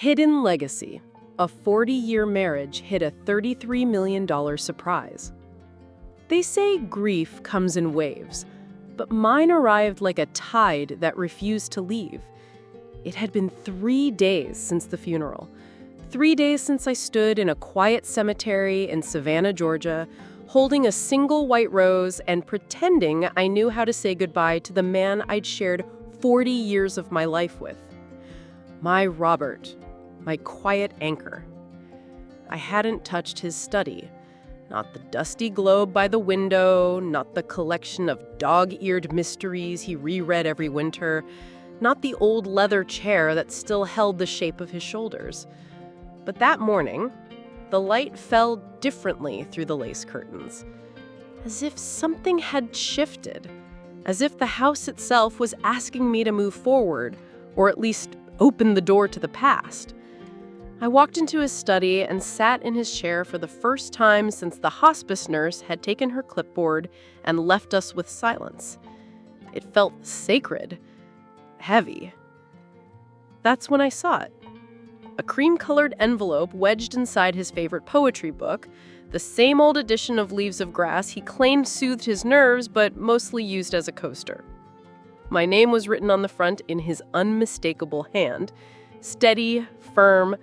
Hidden legacy. A 40-year marriage hid a $33 million surprise. They say grief comes in waves, but mine arrived like a tide that refused to leave. It had been 3 days since the funeral. 3 days since I stood in a quiet cemetery in Savannah, Georgia, holding a single white rose and pretending I knew how to say goodbye to the man I'd shared 40 years of my life with. My Robert, my quiet anchor. I hadn't touched his study. Not the dusty globe by the window, not the collection of dog-eared mysteries he reread every winter, not the old leather chair that still held the shape of his shoulders. But that morning, the light fell differently through the lace curtains, as if something had shifted, as if the house itself was asking me to move forward, or at least open the door to the past. I walked into his study and sat in his chair for the first time since the hospice nurse had taken her clipboard and left us with silence. It felt sacred, heavy. That's when I saw it. A cream-colored envelope wedged inside his favorite poetry book, the same old edition of Leaves of Grass he claimed soothed his nerves but mostly used as a coaster. My name was written on the front in his unmistakable hand, steady, firm,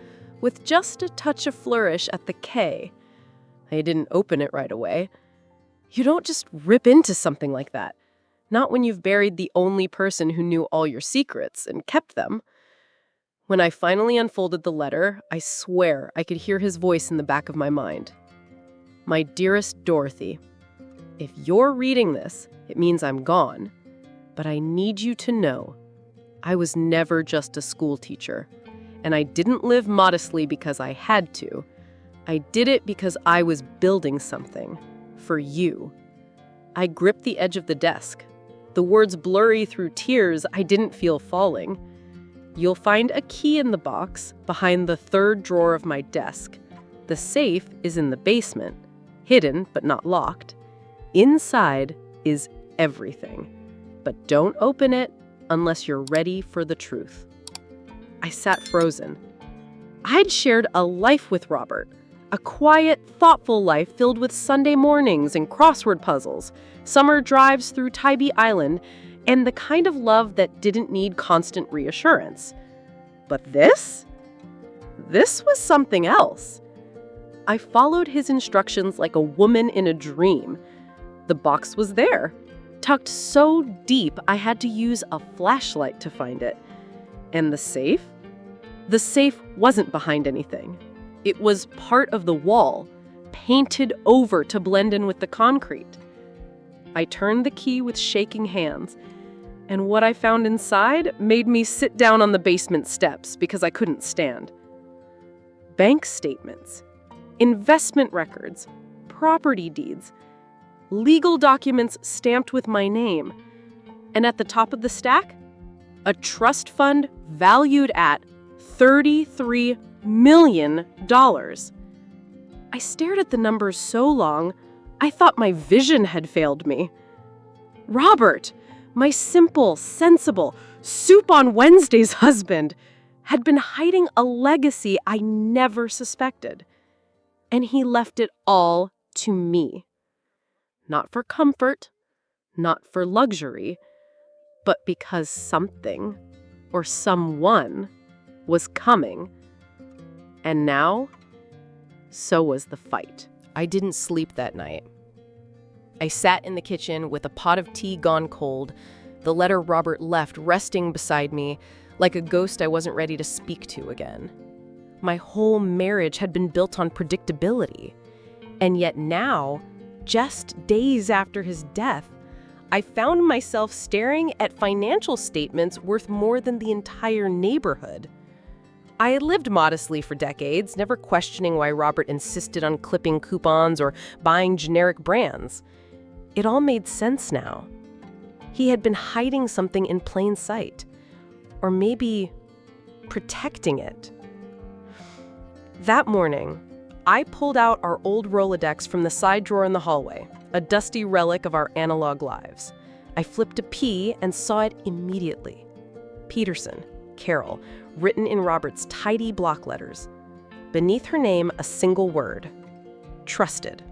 with just a touch of flourish at the K. I didn't open it right away. You don't just rip into something like that. Not when you've buried the only person who knew all your secrets and kept them. When I finally unfolded the letter, I swear I could hear his voice in the back of my mind. My dearest Dorothy, if you're reading this, it means I'm gone. But I need you to know, I was never just a school teacher. And I didn't live modestly because I had to. I did it because I was building something. For you. I gripped the edge of the desk. The words blurry through tears, I didn't feel falling. You'll find a key in the box behind the third drawer of my desk. The safe is in the basement, hidden but not locked. Inside is everything. But don't open it unless you're ready for the truth. I sat frozen. I'd shared a life with Robert, a quiet, thoughtful life filled with Sunday mornings and crossword puzzles, summer drives through Tybee Island, and the kind of love that didn't need constant reassurance. But this was something else. I followed his instructions like a woman in a dream. The box was there, tucked so deep I had to use a flashlight to find it. And the safe? The safe wasn't behind anything. It was part of the wall, painted over to blend in with the concrete. I turned the key with shaking hands, and what I found inside made me sit down on the basement steps because I couldn't stand. Bank statements, investment records, property deeds, legal documents stamped with my name, and at the top of the stack, a trust fund valued at $33 million. I stared at the numbers so long, I thought my vision had failed me. Robert, my simple, sensible, soup on Wednesdays husband, had been hiding a legacy I never suspected. And he left it all to me. Not for comfort, not for luxury, but because something or someone was coming. And now, so was the fight. I didn't sleep that night. I sat in the kitchen with a pot of tea gone cold, the letter Robert left resting beside me like a ghost I wasn't ready to speak to again. My whole marriage had been built on predictability. And yet now, just days after his death, I found myself staring at financial statements worth more than the entire neighborhood. I had lived modestly for decades, never questioning why Robert insisted on clipping coupons or buying generic brands. It all made sense now. He had been hiding something in plain sight, or maybe protecting it. That morning, I pulled out our old Rolodex from the side drawer in the hallway, a dusty relic of our analog lives. I flipped a P and saw it immediately. Peterson, Carol, written in Robert's tidy block letters. Beneath her name, a single word: trusted.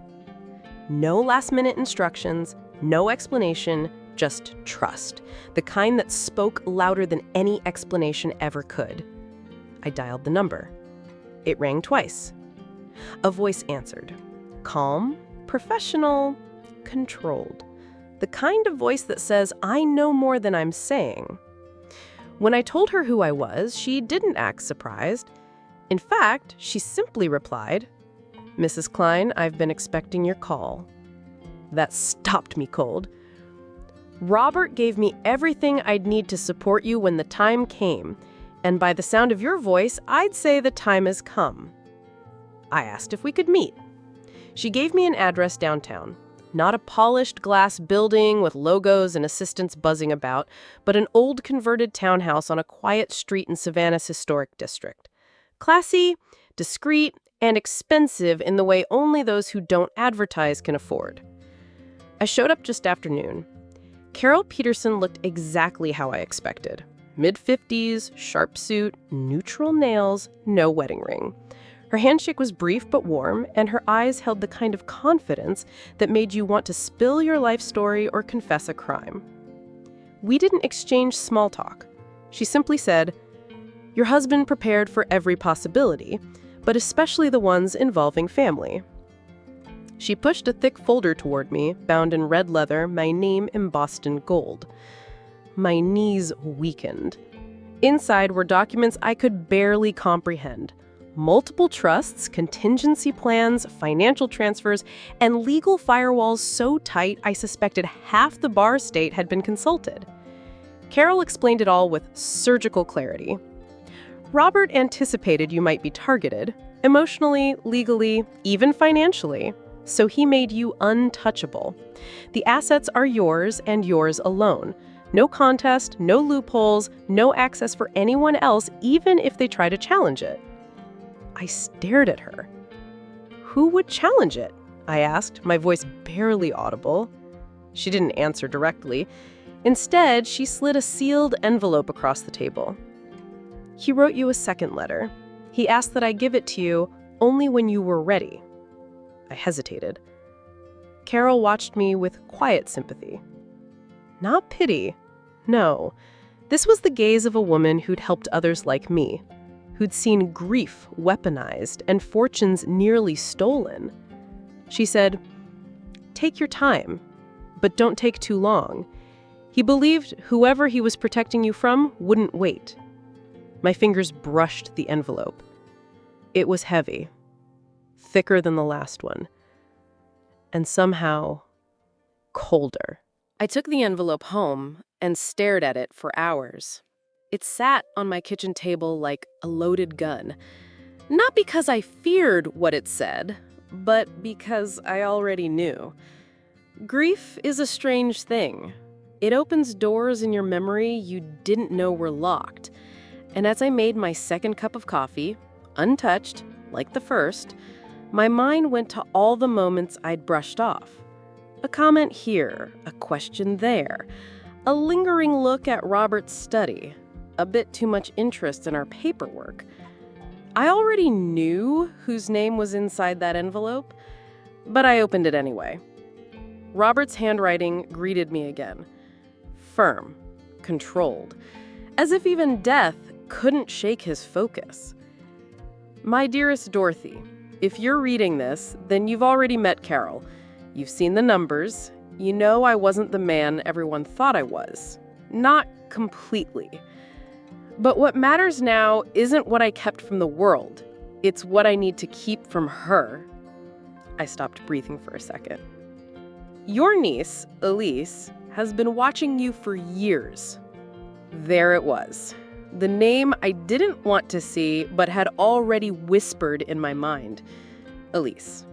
No last-minute instructions, no explanation, just trust. The kind that spoke louder than any explanation ever could. I dialed the number. It rang twice. A voice answered. Calm, professional, controlled. The kind of voice that says, I know more than I'm saying. When I told her who I was, she didn't act surprised. In fact, she simply replied, Mrs. Klein, I've been expecting your call. That stopped me cold. Robert gave me everything I'd need to support you when the time came, and by the sound of your voice, I'd say the time has come. I asked if we could meet. She gave me an address downtown. Not a polished glass building with logos and assistants buzzing about, but an old converted townhouse on a quiet street in Savannah's historic district. Classy, discreet, and expensive in the way only those who don't advertise can afford. I showed up just after noon. Carol Peterson looked exactly how I expected. Mid-50s, sharp suit, neutral nails, no wedding ring. Her handshake was brief but warm, and her eyes held the kind of confidence that made you want to spill your life story or confess a crime. We didn't exchange small talk. She simply said, Your husband prepared for every possibility, but especially the ones involving family. She pushed a thick folder toward me, bound in red leather, my name embossed in gold. My knees weakened. Inside were documents I could barely comprehend. Multiple trusts, contingency plans, financial transfers, and legal firewalls so tight I suspected half the bar state had been consulted. Carol explained it all with surgical clarity. Robert anticipated you might be targeted, emotionally, legally, even financially. So he made you untouchable. The assets are yours and yours alone. No contest, no loopholes, no access for anyone else, even if they try to challenge it. I stared at her. Who would challenge it? I asked, my voice barely audible. She didn't answer directly. Instead, she slid a sealed envelope across the table. He wrote you a second letter. He asked that I give it to you only when you were ready. I hesitated. Carol watched me with quiet sympathy. Not pity. No. This was the gaze of a woman who'd helped others like me, who'd seen grief weaponized and fortunes nearly stolen. She said, Take your time, but don't take too long. He believed whoever he was protecting you from wouldn't wait. My fingers brushed the envelope. It was heavy. Thicker than the last one, and somehow colder. I took the envelope home and stared at it for hours. It sat on my kitchen table like a loaded gun, not because I feared what it said, but because I already knew. Grief is a strange thing. It opens doors in your memory you didn't know were locked. And as I made my second cup of coffee, untouched, like the first, my mind went to all the moments I'd brushed off. A comment here, a question there, a lingering look at Robert's study, a bit too much interest in our paperwork. I already knew whose name was inside that envelope, but I opened it anyway. Robert's handwriting greeted me again. Firm, controlled, as if even death couldn't shake his focus. My dearest Dorothy, if you're reading this, then you've already met Carol. You've seen the numbers. You know I wasn't the man everyone thought I was. Not completely. But what matters now isn't what I kept from the world. It's what I need to keep from her. I stopped breathing for a second. Your niece, Elise, has been watching you for years. There it was. The name I didn't want to see, but had already whispered in my mind. Elise.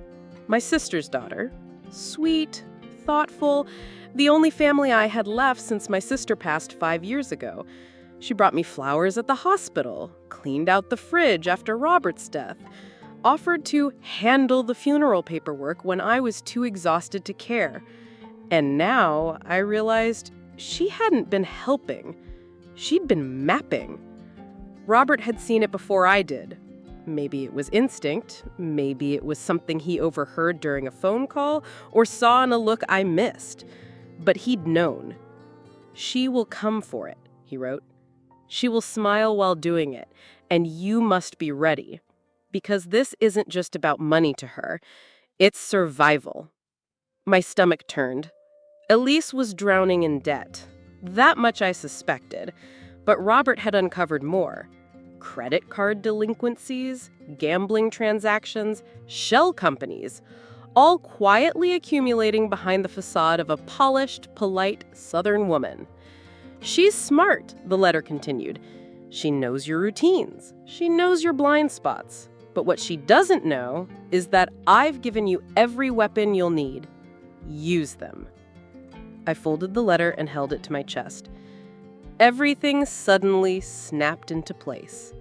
My sister's daughter. Sweet, thoughtful, the only family I had left since my sister passed 5 years ago. She brought me flowers at the hospital, cleaned out the fridge after Robert's death, offered to handle the funeral paperwork when I was too exhausted to care. And now I realized she hadn't been helping. She'd been mapping. Robert had seen it before I did. Maybe it was instinct, maybe it was something he overheard during a phone call or saw in a look I missed. But he'd known. "She will come for it," he wrote. "She will smile while doing it, and you must be ready. Because this isn't just about money to her, it's survival." My stomach turned. Elise was drowning in debt. That much I suspected, but Robert had uncovered more. Credit card delinquencies, gambling transactions, shell companies, all quietly accumulating behind the facade of a polished, polite Southern woman. "She's smart," the letter continued. "She knows your routines. She knows your blind spots. But what she doesn't know is that I've given you every weapon you'll need. Use them." I folded the letter and held it to my chest. Everything suddenly snapped into place.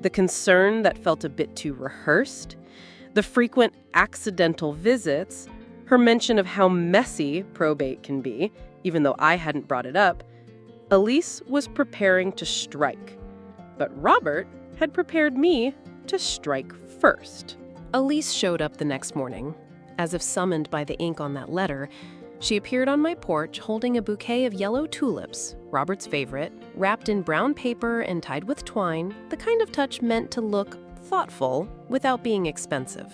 The concern that felt a bit too rehearsed, the frequent accidental visits, her mention of how messy probate can be, even though I hadn't brought it up. Elise was preparing to strike, but Robert had prepared me to strike first. Elise showed up the next morning. As if summoned by the ink on that letter, she appeared on my porch holding a bouquet of yellow tulips, Robert's favorite, wrapped in brown paper and tied with twine, the kind of touch meant to look thoughtful without being expensive.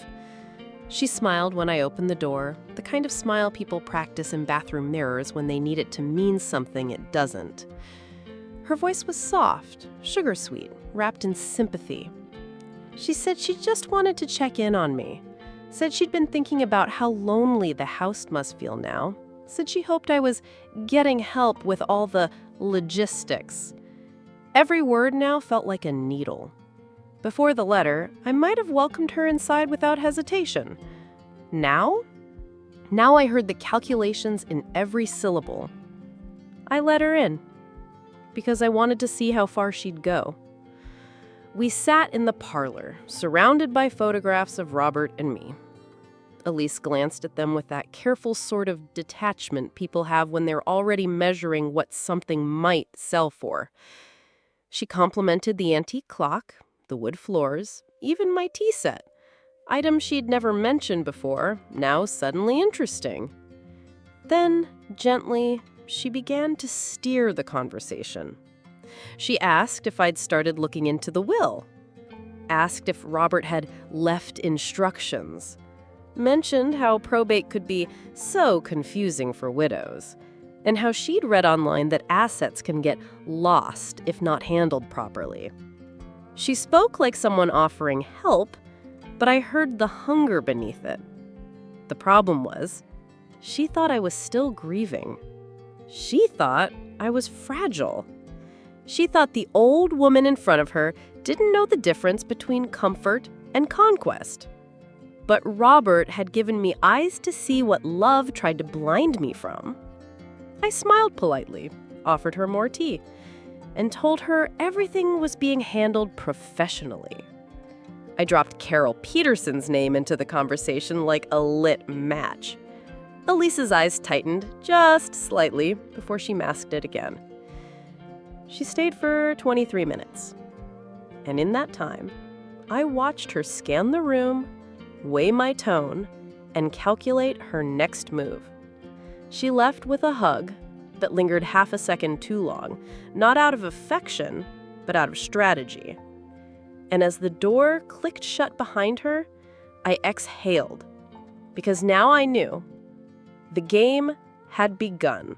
She smiled when I opened the door, the kind of smile people practice in bathroom mirrors when they need it to mean something it doesn't. Her voice was soft, sugar-sweet, wrapped in sympathy. She said she just wanted to check in on me. Said she'd been thinking about how lonely the house must feel now. Said she hoped I was getting help with all the logistics. Every word now felt like a needle. Before the letter, I might have welcomed her inside without hesitation. Now I heard the calculations in every syllable. I let her in, because I wanted to see how far she'd go. We sat in the parlor, surrounded by photographs of Robert and me. Elise glanced at them with that careful sort of detachment people have when they're already measuring what something might sell for. She complimented the antique clock, the wood floors, even my tea set. Items she'd never mentioned before, now suddenly interesting. Then, gently, she began to steer the conversation. She asked if I'd started looking into the will. Asked if Robert had left instructions. Mentioned how probate could be so confusing for widows, and how she'd read online that assets can get lost if not handled properly. She spoke like someone offering help, but I heard the hunger beneath it. The problem was, she thought I was still grieving. She thought I was fragile. She thought the old woman in front of her didn't know the difference between comfort and conquest. But Robert had given me eyes to see what love tried to blind me from. I smiled politely, offered her more tea, and told her everything was being handled professionally. I dropped Carol Peterson's name into the conversation like a lit match. Elise's eyes tightened just slightly before she masked it again. She stayed for 23 minutes. And in that time, I watched her scan the room, weigh my tone, and calculate her next move. She left with a hug that lingered half a second too long, not out of affection, but out of strategy. And as the door clicked shut behind her, I exhaled, because now I knew the game had begun,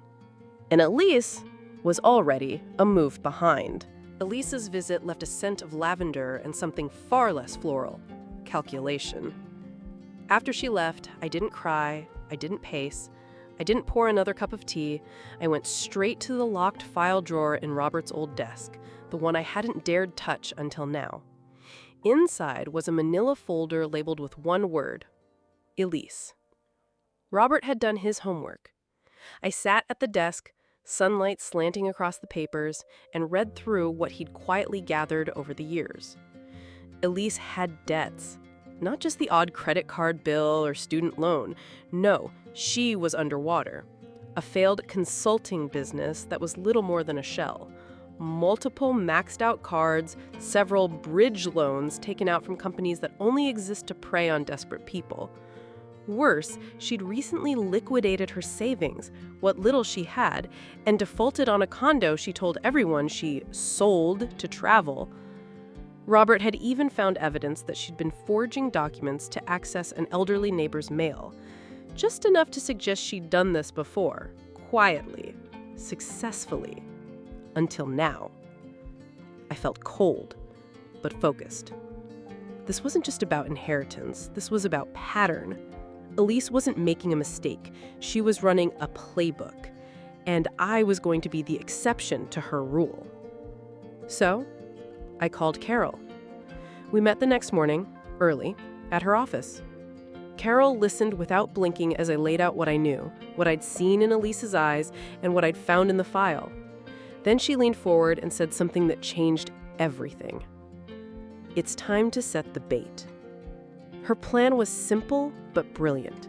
and Elise was already a move behind. Elise's visit left a scent of lavender and something far less floral: calculation. After she left, I didn't cry, I didn't pace, I didn't pour another cup of tea. I went straight to the locked file drawer in Robert's old desk, the one I hadn't dared touch until now. Inside was a manila folder labeled with one word: Elise. Robert had done his homework. I sat at the desk, sunlight slanting across the papers, and read through what he'd quietly gathered over the years. Elise had debts. Not just the odd credit card bill or student loan. No, she was underwater. A failed consulting business that was little more than a shell. multiple maxed-out cards, several bridge loans taken out from companies that only exist to prey on desperate people. Worse, she'd recently liquidated her savings, what little she had, and defaulted on a condo she told everyone she sold to travel. Robert had even found evidence that she'd been forging documents to access an elderly neighbor's mail, just enough to suggest she'd done this before, quietly, successfully, until now. I felt cold, but focused. This wasn't just about inheritance, this was about pattern. Elise wasn't making a mistake. She was running a playbook, and I was going to be the exception to her rule. So, I called Carol. We met the next morning, early, at her office. Carol listened without blinking as I laid out what I knew, what I'd seen in Elise's eyes, and what I'd found in the file. Then she leaned forward and said something that changed everything. It's time to set the bait. Her plan was simple but brilliant.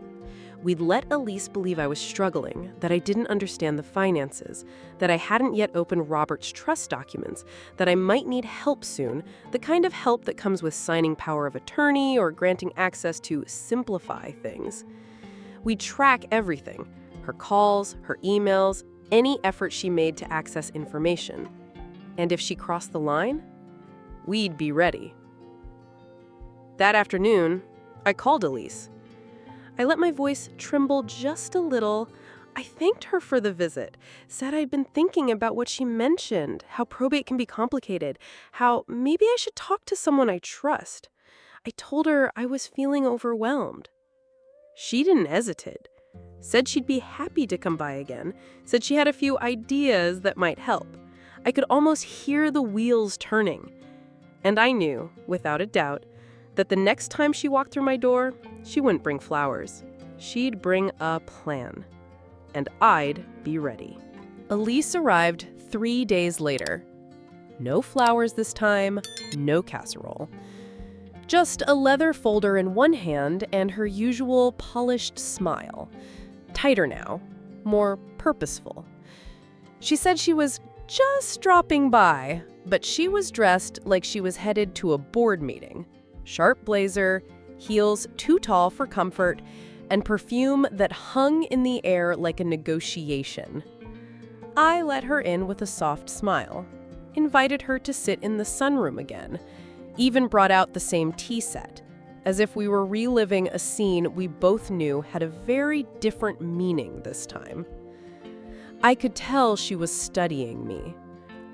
We'd let Elise believe I was struggling, that I didn't understand the finances, that I hadn't yet opened Robert's trust documents, that I might need help soon, the kind of help that comes with signing power of attorney or granting access to simplify things. We'd track everything, her calls, her emails, any effort she made to access information. And if she crossed the line, we'd be ready. That afternoon, I called Elise. I let my voice tremble just a little. I thanked her for the visit, said I'd been thinking about what she mentioned, how probate can be complicated, how maybe I should talk to someone I trust. I told her I was feeling overwhelmed. She didn't hesitate, said she'd be happy to come by again, said she had a few ideas that might help. I could almost hear the wheels turning. And I knew, without a doubt, that the next time she walked through my door, she wouldn't bring flowers. She'd bring a plan. And I'd be ready. Elise arrived 3 days later. No flowers this time, no casserole. Just a leather folder in one hand and her usual polished smile. Tighter now, more purposeful. She said she was just dropping by, but she was dressed like she was headed to a board meeting. Sharp blazer, heels too tall for comfort, and perfume that hung in the air like a negotiation. I let her in with a soft smile, invited her to sit in the sunroom again, even brought out the same tea set, as if we were reliving a scene we both knew had a very different meaning this time. I could tell she was studying me,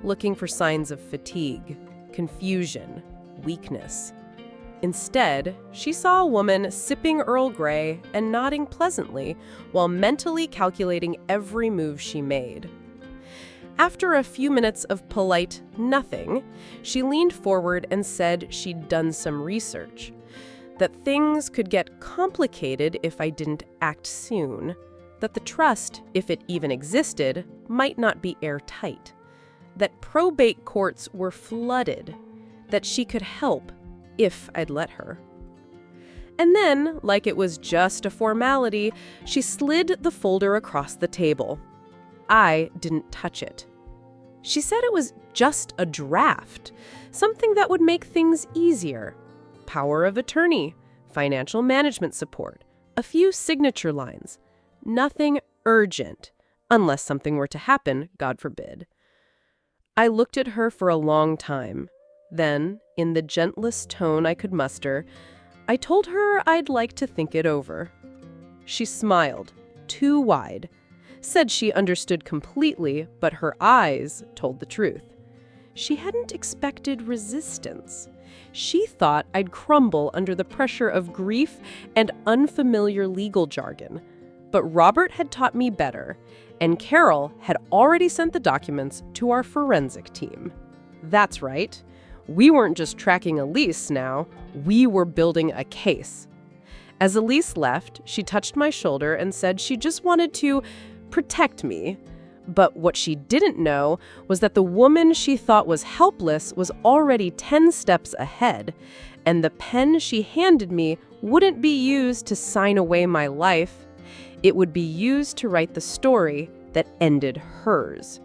looking for signs of fatigue, confusion, weakness. Instead, she saw a woman sipping Earl Grey and nodding pleasantly while mentally calculating every move she made. After a few minutes of polite nothing, she leaned forward and said she'd done some research, that things could get complicated if I didn't act soon, that the trust, if it even existed, might not be airtight, that probate courts were flooded, that she could help if I'd let her. And then, like it was just a formality, she slid the folder across the table. I didn't touch it. She said it was just a draft, something that would make things easier. Power of attorney, financial management support, a few signature lines. Nothing urgent, unless something were to happen, God forbid. I looked at her for a long time. Then, in the gentlest tone I could muster, I told her I'd like to think it over. She smiled, too wide, said she understood completely, but her eyes told the truth. She hadn't expected resistance. She thought I'd crumble under the pressure of grief and unfamiliar legal jargon. But Robert had taught me better, and Carol had already sent the documents to our forensic team. That's right. We weren't just tracking Elise now, we were building a case. As Elise left, she touched my shoulder and said she just wanted to protect me. But what she didn't know was that the woman she thought was helpless was already 10 steps ahead, and the pen she handed me wouldn't be used to sign away my life. It would be used to write the story that ended hers.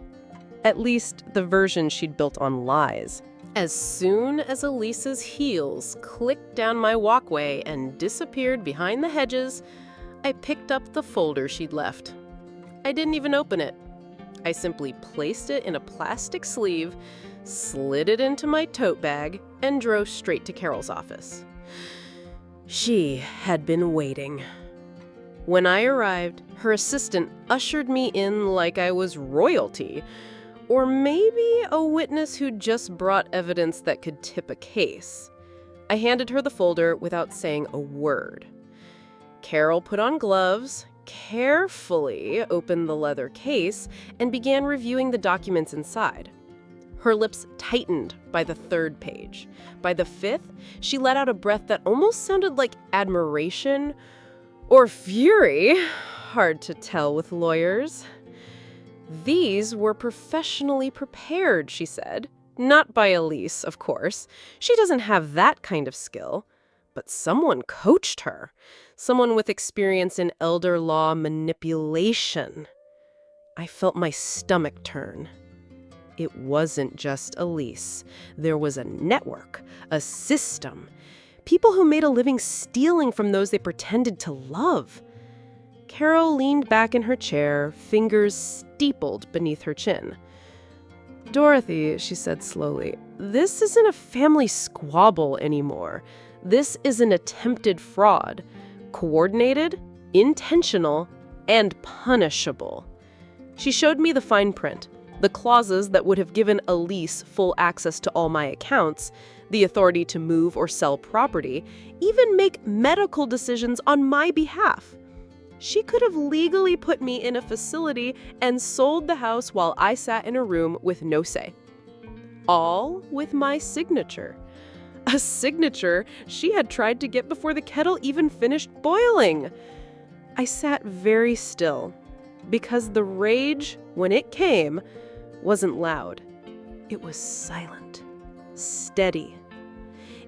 At least the version she'd built on lies. As soon as Elise's heels clicked down my walkway and disappeared behind the hedges, I picked up the folder she'd left. I didn't even open it. I simply placed it in a plastic sleeve, slid it into my tote bag, and drove straight to Carol's office. She had been waiting. When I arrived, her assistant ushered me in like I was royalty, or maybe a witness who just brought evidence that could tip a case. I handed her the folder without saying a word. Carol put on gloves, carefully opened the leather case, and began reviewing the documents inside. Her lips tightened by the 3rd page. By the 5th, she let out a breath that almost sounded like admiration or fury. Hard to tell with lawyers. These were professionally prepared, she said. Not by Elise, of course. She doesn't have that kind of skill. But someone coached her. Someone with experience in elder law manipulation. I felt my stomach turn. It wasn't just Elise. There was a network, a system. People who made a living stealing from those they pretended to love. Carol leaned back in her chair, fingers steepled beneath her chin. "Dorothy," she said slowly, "this isn't a family squabble anymore. This is an attempted fraud. Coordinated, intentional, and punishable." She showed me the fine print, the clauses that would have given Elise full access to all my accounts, the authority to move or sell property, even make medical decisions on my behalf. She could have legally put me in a facility and sold the house while I sat in a room with no say. All with my signature. A signature she had tried to get before the kettle even finished boiling. I sat very still, because the rage, when it came, wasn't loud. It was silent, steady.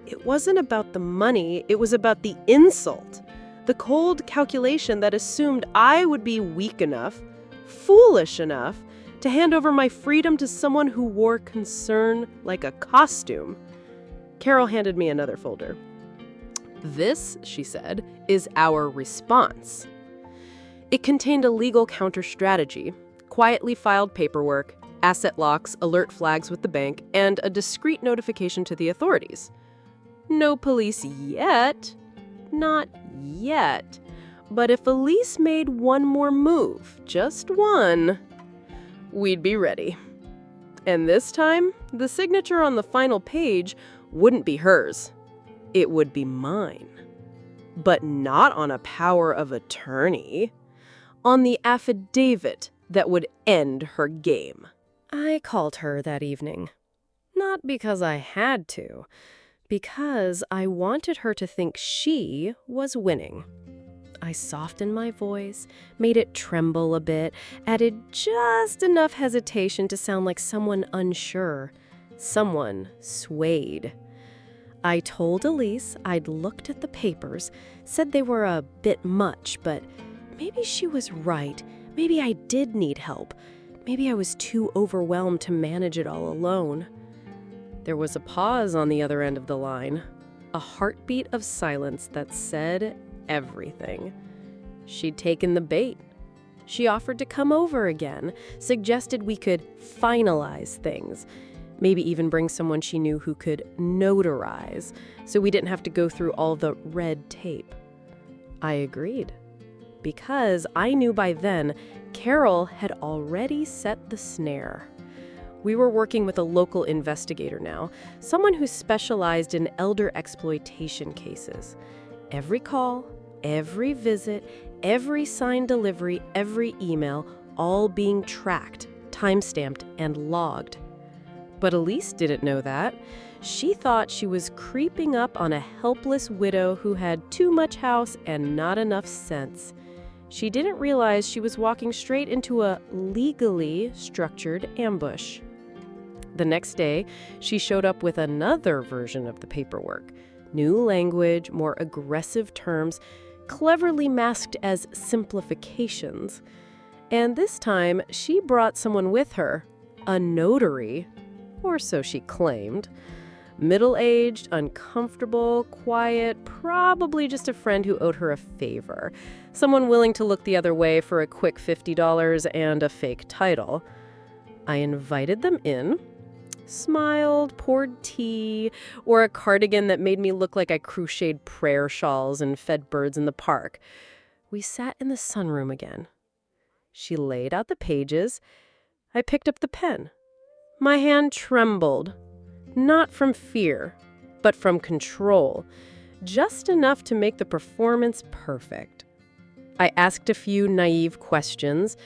It wasn't about the money, it was about the insult. The cold calculation that assumed I would be weak enough, foolish enough, to hand over my freedom to someone who wore concern like a costume. Carol handed me another folder. "This," she said, "is our response." It contained a legal counter-strategy, quietly filed paperwork, asset locks, alert flags with the bank, and a discreet notification to the authorities. No police yet. Not yet. But if Elise made one more move, just one, we'd be ready. And this time, the signature on the final page wouldn't be hers. It would be mine. But not on a power of attorney. On the affidavit that would end her game. I called her that evening. Not because I had to. Because I wanted her to think she was winning. I softened my voice, made it tremble a bit, added just enough hesitation to sound like someone unsure, someone swayed. I told Elise I'd looked at the papers, said they were a bit much, but maybe she was right. Maybe I did need help. Maybe I was too overwhelmed to manage it all alone. There was a pause on the other end of the line, a heartbeat of silence that said everything. She'd taken the bait. She offered to come over again, suggested we could finalize things, maybe even bring someone she knew who could notarize, so we didn't have to go through all the red tape. I agreed, because I knew by then Carol had already set the snare. We were working with a local investigator now, someone who specialized in elder exploitation cases. Every call, every visit, every signed delivery, every email, all being tracked, time-stamped, and logged. But Elise didn't know that. She thought she was creeping up on a helpless widow who had too much house and not enough sense. She didn't realize she was walking straight into a legally structured ambush. The next day, she showed up with another version of the paperwork. New language, more aggressive terms, cleverly masked as simplifications. And this time, she brought someone with her, A notary, or so she claimed. Middle-aged, uncomfortable, quiet, probably just a friend who owed her a favor. Someone willing to look the other way for a quick $50 and a fake title. I invited them in, smiled, poured tea, wore a cardigan that made me look like I crocheted prayer shawls and fed birds in the park. We sat in the sunroom again. She laid out the pages. I picked up the pen. My hand trembled. Not from fear, but from control, just enough to make the performance perfect. I asked a few naive questions,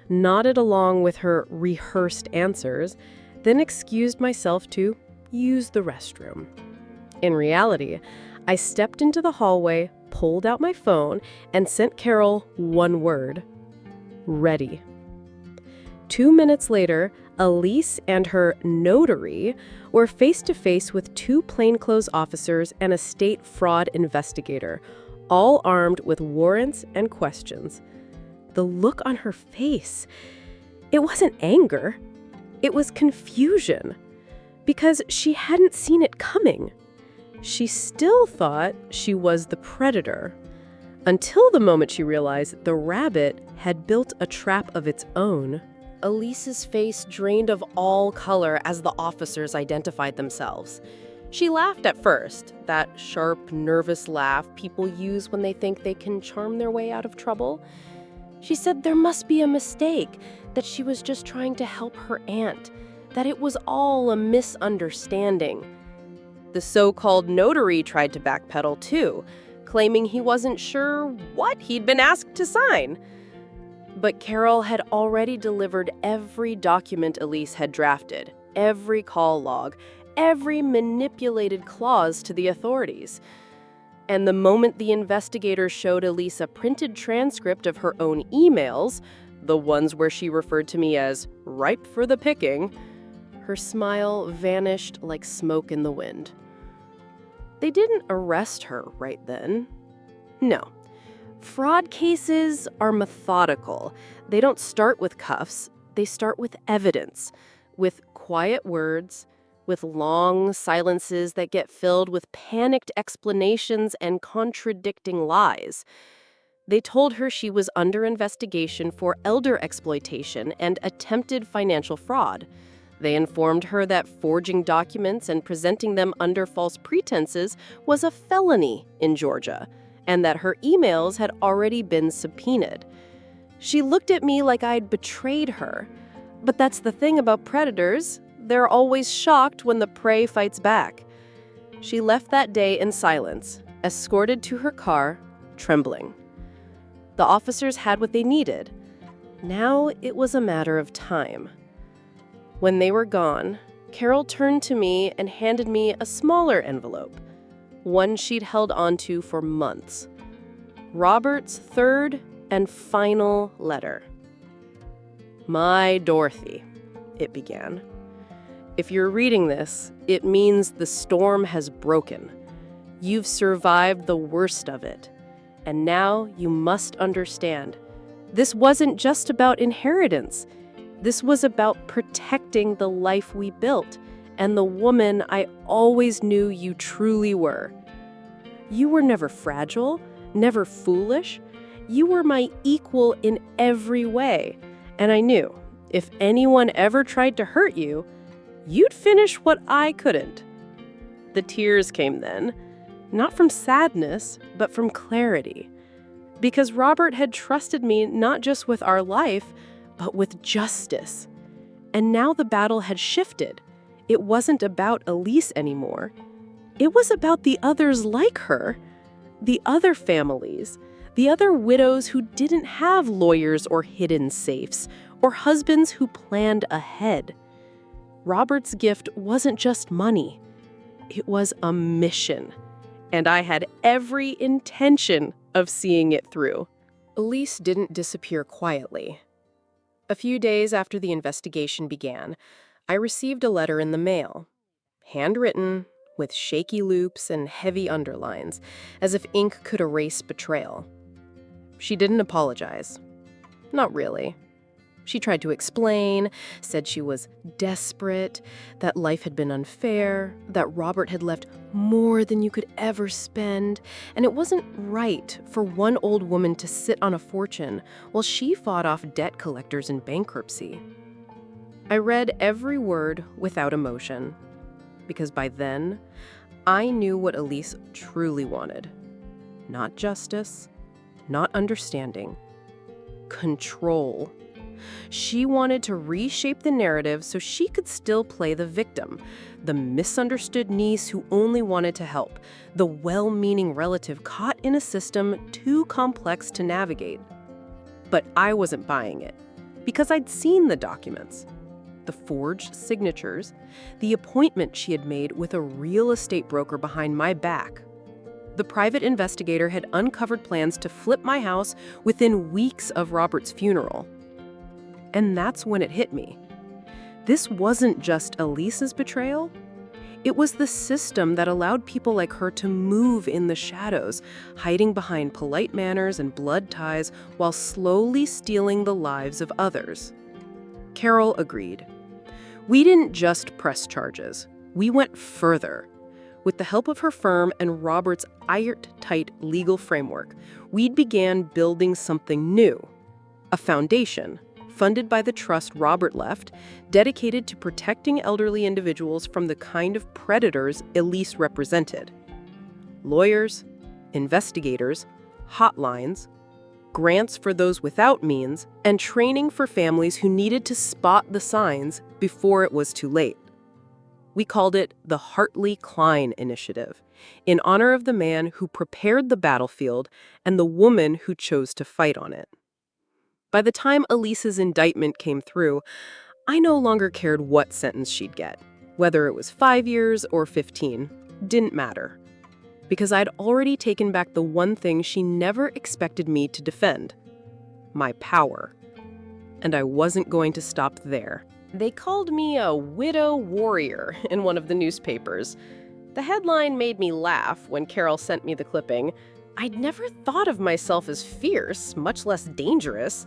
nodded along with her rehearsed answers, then excused myself to use the restroom. In reality, I stepped into the hallway, pulled out my phone, and sent Carol one word: ready. 2 minutes later, Elise and her notary were face-to-face with 2 plainclothes officers and a state fraud investigator, all armed with warrants and questions. The look on her face, it wasn't anger, it was confusion, because she hadn't seen it coming. She still thought she was the predator, until the moment she realized the rabbit had built a trap of its own. Elise's face drained of all color as the officers identified themselves. She laughed at first, that sharp, nervous laugh people use when they think they can charm their way out of trouble. She said there must be a mistake, that she was just trying to help her aunt, that it was all a misunderstanding. The so-called notary tried to backpedal too, claiming he wasn't sure what he'd been asked to sign. But Carol had already delivered every document Elise had drafted, every call log, every manipulated clause to the authorities. And the moment the investigators showed Elise a printed transcript of her own emails, the ones where she referred to me as ripe for the picking, her smile vanished like smoke in the wind. They didn't arrest her right then. No. Fraud cases are methodical. They don't start with cuffs. They start with evidence, with quiet words, with long silences that get filled with panicked explanations and contradicting lies. They told her she was under investigation for elder exploitation and attempted financial fraud. They informed her that forging documents and presenting them under false pretenses was a felony in Georgia, and that her emails had already been subpoenaed. She looked at me like I'd betrayed her. But that's the thing about predators. They're always shocked when the prey fights back. She left that day in silence, escorted to her car, trembling. The officers had what they needed. Now it was a matter of time. When they were gone, Carol turned to me and handed me a smaller envelope, one she'd held onto for months. Robert's third and final letter. "My Dorothy," it began. "If you're reading this, it means the storm has broken. You've survived the worst of it. And now you must understand, this wasn't just about inheritance. This was about protecting the life we built and the woman I always knew you truly were. You were never fragile, never foolish. You were my equal in every way. And I knew, if anyone ever tried to hurt you, you'd finish what I couldn't." The tears came then, not from sadness, but from clarity. Because Robert had trusted me not just with our life, but with justice. And now the battle had shifted. It wasn't about Elise anymore. It was about the others like her, the other families, the other widows who didn't have lawyers or hidden safes, or husbands who planned ahead. Robert's gift wasn't just money. It was a mission. And I had every intention of seeing it through. Elise didn't disappear quietly. A few days after the investigation began, I received a letter in the mail, handwritten, with shaky loops and heavy underlines, as if ink could erase betrayal. She didn't apologize. Not really. She tried to explain, said she was desperate, that life had been unfair, that Robert had left more than you could ever spend, and it wasn't right for one old woman to sit on a fortune while she fought off debt collectors in bankruptcy. I read every word without emotion, because by then, I knew what Elise truly wanted. Not justice, not understanding, control. She wanted to reshape the narrative so she could still play the victim, the misunderstood niece who only wanted to help, the well-meaning relative caught in a system too complex to navigate. But I wasn't buying it, because I'd seen the documents. The forged signatures, the appointment she had made with a real estate broker behind my back. The private investigator had uncovered plans to flip my house within weeks of Robert's funeral. And that's when it hit me. This wasn't just Elise's betrayal. It was the system that allowed people like her to move in the shadows, hiding behind polite manners and blood ties while slowly stealing the lives of others. Carol agreed. We didn't just press charges. We went further. With the help of her firm and Robert's airtight legal framework, we began building something new. A foundation, funded by the trust Robert left, dedicated to protecting elderly individuals from the kind of predators Elise represented. Lawyers, investigators, hotlines, grants for those without means, and training for families who needed to spot the signs before it was too late. We called it the Dorothy Klein Initiative, in honor of the man who prepared the battlefield and the woman who chose to fight on it. By the time Elise's indictment came through, I no longer cared what sentence she'd get. Whether it was 5 years or 15, didn't matter. Because I'd already taken back the one thing she never expected me to defend: my power. And I wasn't going to stop there. They called me a widow warrior in one of the newspapers. The headline made me laugh when Carol sent me the clipping. I'd never thought of myself as fierce, much less dangerous.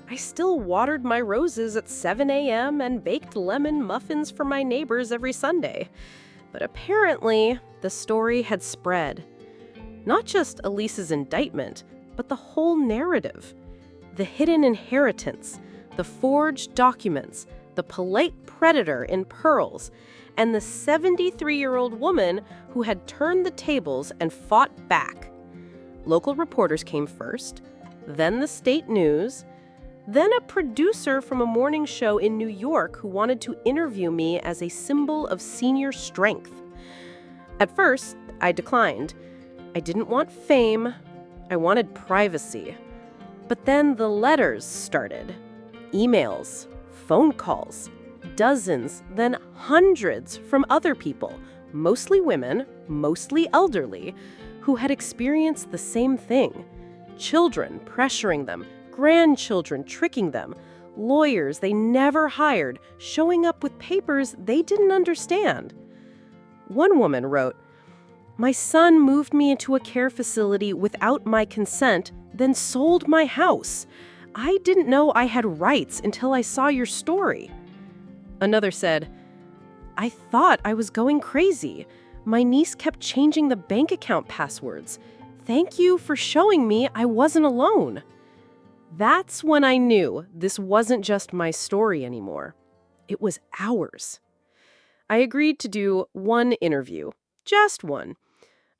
I still watered my roses at 7 a.m. and baked lemon muffins for my neighbors every Sunday. But apparently, the story had spread. Not just Elise's indictment, but the whole narrative. The hidden inheritance, the forged documents, the polite predator in pearls, and the 73-year-old woman who had turned the tables and fought back. Local reporters came first, then the state news, then a producer from a morning show in New York who wanted to interview me as a symbol of senior strength. At first, I declined. I didn't want fame. I wanted privacy. But then the letters started. Emails, phone calls, dozens, then hundreds from other people, mostly women, mostly elderly, who had experienced the same thing. Children pressuring them, grandchildren tricking them, lawyers they never hired showing up with papers they didn't understand. One woman wrote, "My son moved me into a care facility without my consent, then sold my house. I didn't know I had rights until I saw your story." Another said, "I thought I was going crazy. My niece kept changing the bank account passwords. Thank you for showing me I wasn't alone." That's when I knew this wasn't just my story anymore. It was ours. I agreed to do one interview, just one.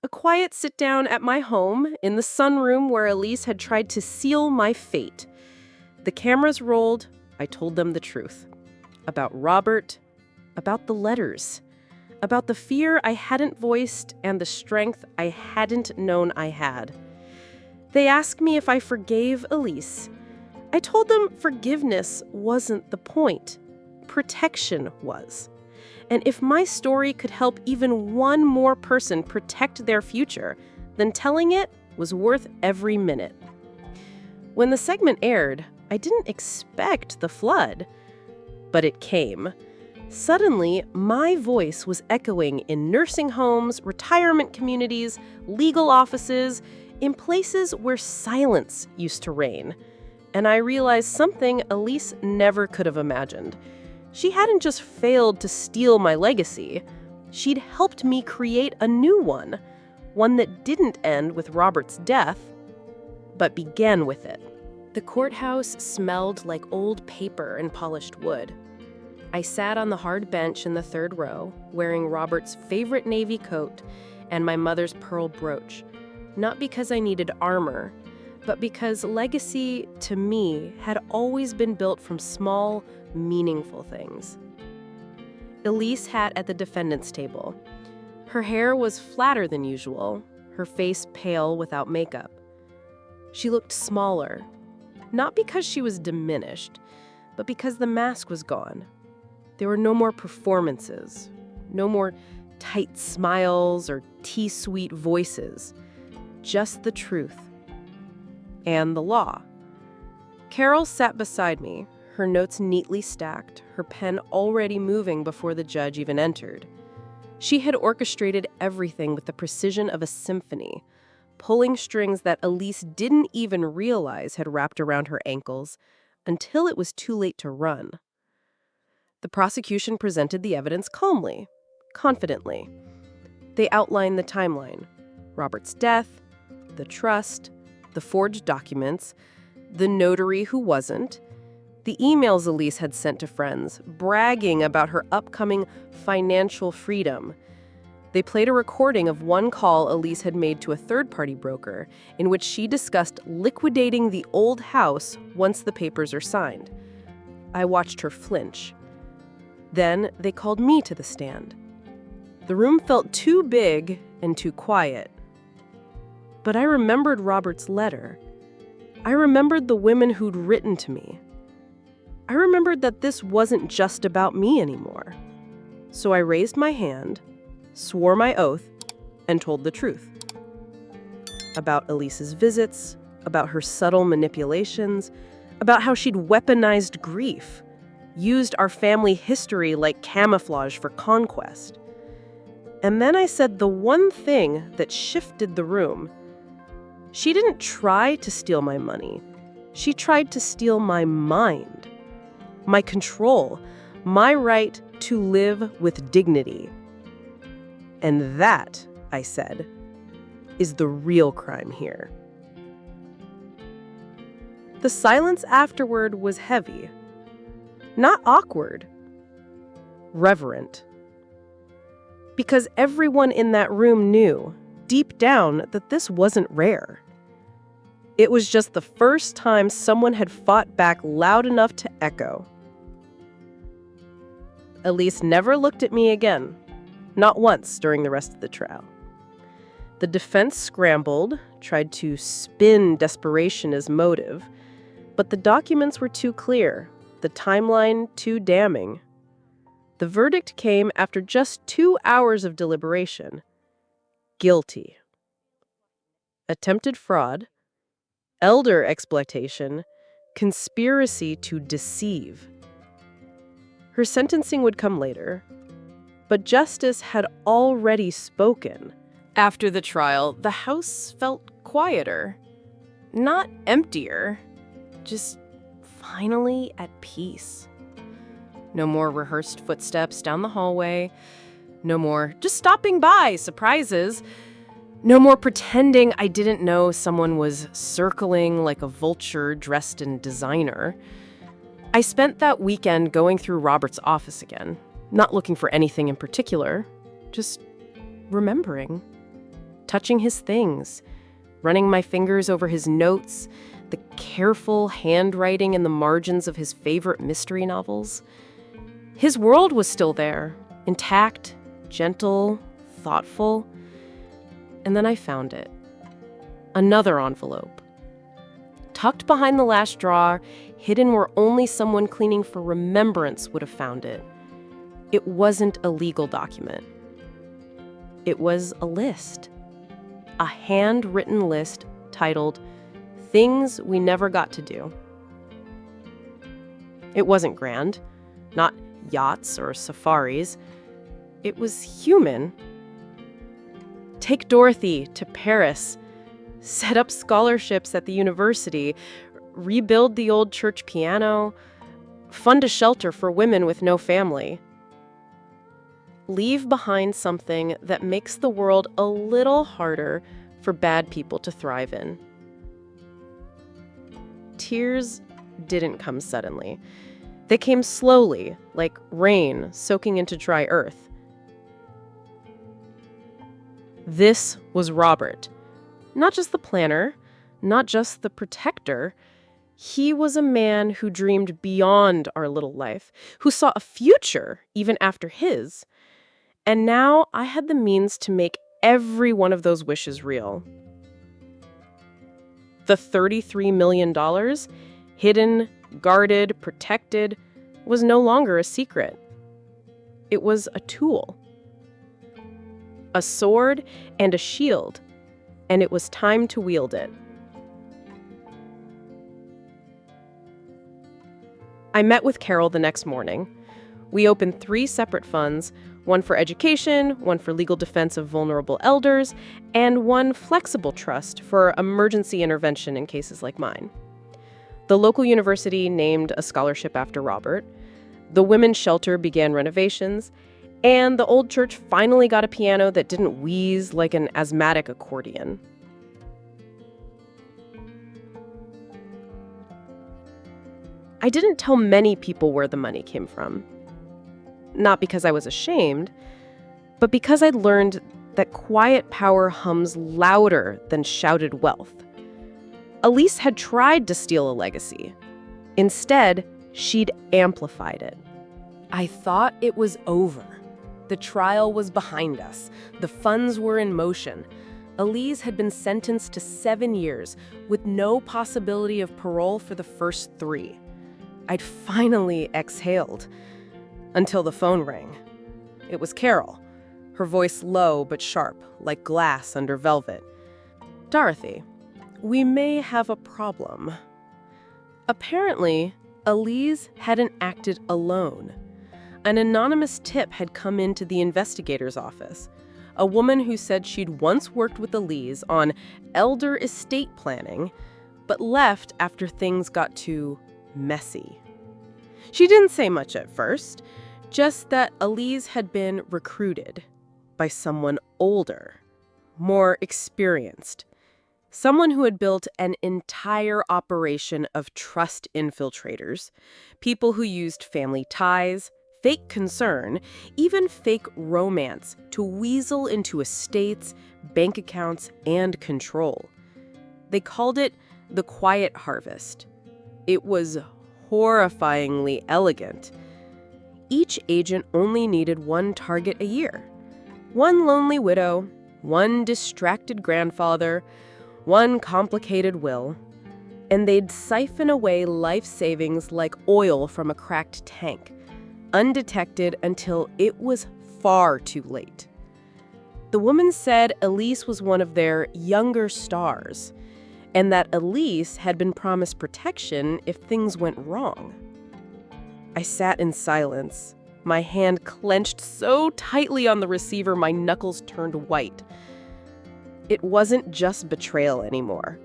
A quiet sit-down at my home in the sunroom where Elise had tried to seal my fate. The cameras rolled. I told them the truth. About Robert, about the letters, about the fear I hadn't voiced and the strength I hadn't known I had. They asked me if I forgave Elise. I told them forgiveness wasn't the point. Protection was. And if my story could help even one more person protect their future, then telling it was worth every minute. When the segment aired, I didn't expect the flood, but it came. Suddenly, my voice was echoing in nursing homes, retirement communities, legal offices, in places where silence used to reign. And I realized something Elise never could have imagined. She hadn't just failed to steal my legacy. She'd helped me create a new one that didn't end with Robert's death, but began with it. The courthouse smelled like old paper and polished wood. I sat on the hard bench in the third row, wearing Robert's favorite navy coat and my mother's pearl brooch, not because I needed armor, but because legacy, to me, had always been built from small, meaningful things. Elise sat at the defendant's table. Her hair was flatter than usual, her face pale without makeup. She looked smaller, not because she was diminished, but because the mask was gone. There were no more performances, no more tight smiles or tea-sweet voices, just the truth and the law. Carol sat beside me, her notes neatly stacked, her pen already moving before the judge even entered. She had orchestrated everything with the precision of a symphony, pulling strings that Elise didn't even realize had wrapped around her ankles until it was too late to run. The prosecution presented the evidence calmly, confidently. They outlined the timeline: Robert's death, the trust, the forged documents, the notary who wasn't, the emails Elise had sent to friends, bragging about her upcoming financial freedom. They played a recording of one call Elise had made to a third-party broker in which she discussed liquidating the old house once the papers are signed. I watched her flinch. Then they called me to the stand. The room felt too big and too quiet. But I remembered Robert's letter. I remembered the women who'd written to me. I remembered that this wasn't just about me anymore. So I raised my hand, swore my oath, and told the truth. About Elise's visits, about her subtle manipulations, about how she'd weaponized grief, used our family history like camouflage for conquest. And then I said the one thing that shifted the room. She didn't try to steal my money. She tried to steal my mind, my control, my right to live with dignity. And that, I said, is the real crime here. The silence afterward was heavy, not awkward, reverent. Because everyone in that room knew, deep down, that this wasn't rare. It was just the first time someone had fought back loud enough to echo. Elise never looked at me again, not once during the rest of the trial. The defense scrambled, tried to spin desperation as motive, but the documents were too clear, the timeline too damning. The verdict came after just 2 hours of deliberation. Guilty. Attempted fraud, elder exploitation, conspiracy to deceive. Her sentencing would come later, but justice had already spoken. After the trial, the house felt quieter, not emptier, just finally at peace. No more rehearsed footsteps down the hallway. No more just stopping by surprises. No more pretending I didn't know someone was circling like a vulture dressed in designer. I spent that weekend going through Robert's office again, not looking for anything in particular, just remembering, touching his things, running my fingers over his notes, the careful handwriting in the margins of his favorite mystery novels. His world was still there, intact, gentle, thoughtful. And then I found it. Another envelope. Tucked behind the last drawer, hidden where only someone cleaning for remembrance would have found it. It wasn't a legal document. It was a list. A handwritten list titled, Things We Never Got to Do. It wasn't grand, not yachts or safaris. It was human. Take Dorothy to Paris, set up scholarships at the university, rebuild the old church piano, fund a shelter for women with no family. Leave behind something that makes the world a little harder for bad people to thrive in. Tears didn't come suddenly. They came slowly, like rain soaking into dry earth. This was Robert. Not just the planner, not just the protector. He was a man who dreamed beyond our little life, who saw a future even after his. And now I had the means to make every one of those wishes real. The $33 million, hidden, guarded, protected, was no longer a secret. It was a tool. A sword and a shield, and it was time to wield it. I met with Carol the next morning. We opened 3 separate funds, one for education, one for legal defense of vulnerable elders, and one flexible trust for emergency intervention in cases like mine. The local university named a scholarship after Robert. The women's shelter began renovations, and the old church finally got a piano that didn't wheeze like an asthmatic accordion. I didn't tell many people where the money came from. Not because I was ashamed, but because I'd learned that quiet power hums louder than shouted wealth. Elise had tried to steal a legacy. Instead, she'd amplified it. I thought it was over. The trial was behind us. The funds were in motion. Elise had been sentenced to 7 years with no possibility of parole for the first 3. I'd finally exhaled until the phone rang. It was Carol, her voice low but sharp, like glass under velvet. "Dorothy, we may have a problem." Apparently, Elise hadn't acted alone. An anonymous tip had come into the investigator's office. A woman who said she'd once worked with Elise on elder estate planning, but left after things got too messy. She didn't say much at first, just that Elise had been recruited by someone older, more experienced, someone who had built an entire operation of trust infiltrators, people who used family ties, fake concern, even fake romance to weasel into estates, bank accounts, and control. They called it the Quiet Harvest. It was horrifyingly elegant. Each agent only needed one target a year. One lonely widow, one distracted grandfather, one complicated will, and they'd siphon away life savings like oil from a cracked tank, undetected until it was far too late. The woman said Elise was one of their younger stars, and that Elise had been promised protection if things went wrong. I sat in silence, my hand clenched so tightly on the receiver my knuckles turned white. It wasn't just betrayal anymore.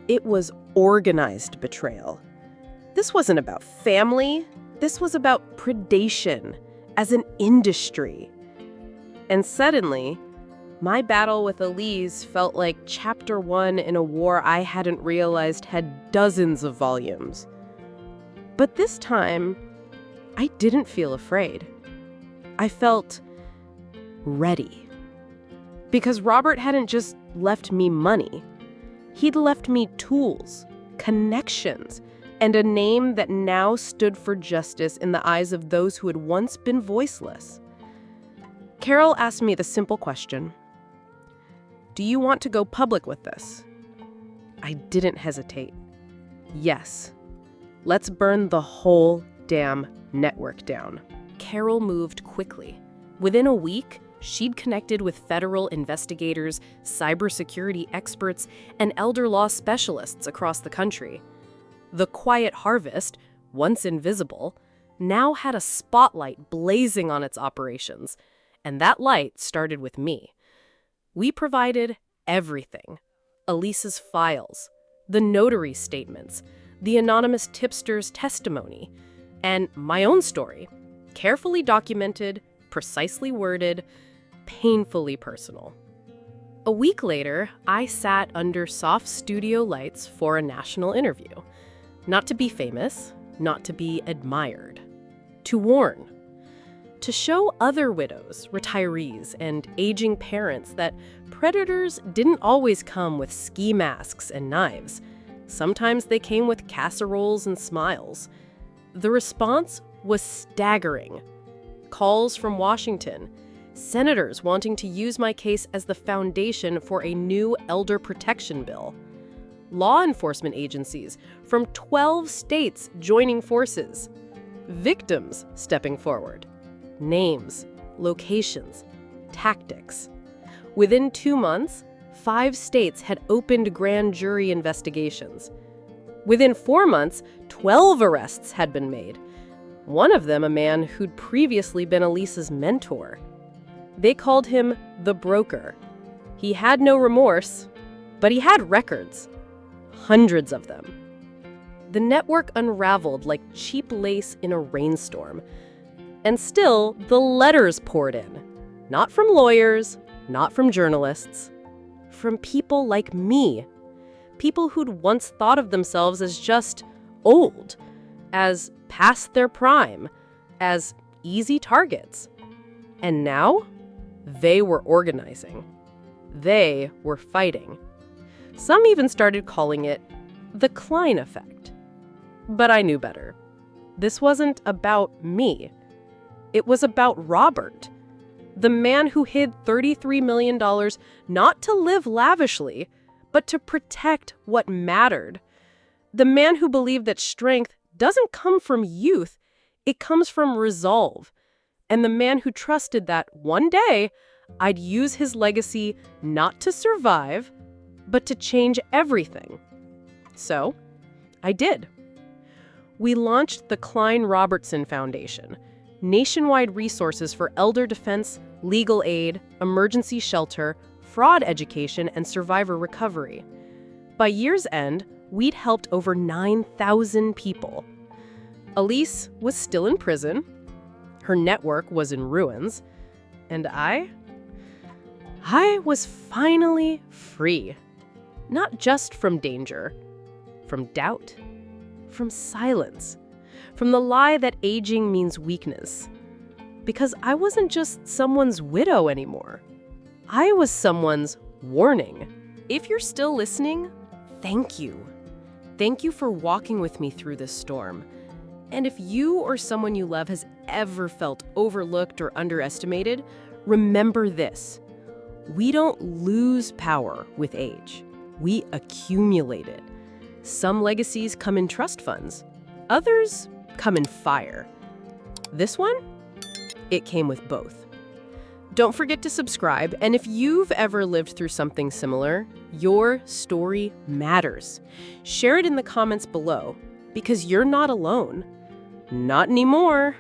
It was organized betrayal. This wasn't about family. This was about predation as an industry. And suddenly, my battle with Elise felt like chapter 1 in a war I hadn't realized had dozens of volumes. But this time, I didn't feel afraid. I felt ready. Because Robert hadn't just left me money. He'd left me tools, connections, and a name that now stood for justice in the eyes of those who had once been voiceless. Carol asked me the simple question, "Do you want to go public with this?" I didn't hesitate. Yes. Let's burn the whole damn network down. Carol moved quickly. Within a week, she'd connected with federal investigators, cybersecurity experts, and elder law specialists across the country. The Quiet Harvest, once invisible, now had a spotlight blazing on its operations, and that light started with me. We provided everything. Elise's files, the notary statements, the anonymous tipster's testimony, and my own story. Carefully documented, precisely worded, painfully personal. A week later, I sat under soft studio lights for a national interview. Not to be famous, not to be admired. To warn. To show other widows, retirees, and aging parents that predators didn't always come with ski masks and knives. Sometimes they came with casseroles and smiles. The response was staggering. Calls from Washington, senators wanting to use my case as the foundation for a new elder protection bill. Law enforcement agencies from 12 states joining forces. Victims stepping forward. Names, locations, tactics. Within 2 months, 5 states had opened grand jury investigations. Within 4 months, 12 arrests had been made. One of them a man who'd previously been Elise's mentor. They called him the broker. He had no remorse, but he had records. Hundreds of them. The network unraveled like cheap lace in a rainstorm. And still, the letters poured in. Not from lawyers, not from journalists. From people like me. People who'd once thought of themselves as just old, as past their prime, as easy targets. And now, they were organizing. They were fighting. Some even started calling it the Klein effect. But I knew better. This wasn't about me. It was about Robert, the man who hid $33 million not to live lavishly, but to protect what mattered. The man who believed that strength doesn't come from youth, it comes from resolve. And the man who trusted that one day I'd use his legacy not to survive, but to change everything. So, I did. We launched the Klein-Robertson Foundation, nationwide resources for elder defense, legal aid, emergency shelter, fraud education, and survivor recovery. By year's end, we'd helped over 9,000 people. Elise was still in prison, her network was in ruins, and I was finally free. Not just from danger, from doubt, from silence, from the lie that aging means weakness. Because I wasn't just someone's widow anymore. I was someone's warning. If you're still listening, thank you. Thank you for walking with me through this storm. And if you or someone you love has ever felt overlooked or underestimated, remember this. We don't lose power with age. We accumulate it. Some legacies come in trust funds. Others come in fire. This one? It came with both. Don't forget to subscribe, and if you've ever lived through something similar, your story matters. Share it in the comments below, because you're not alone. Not anymore.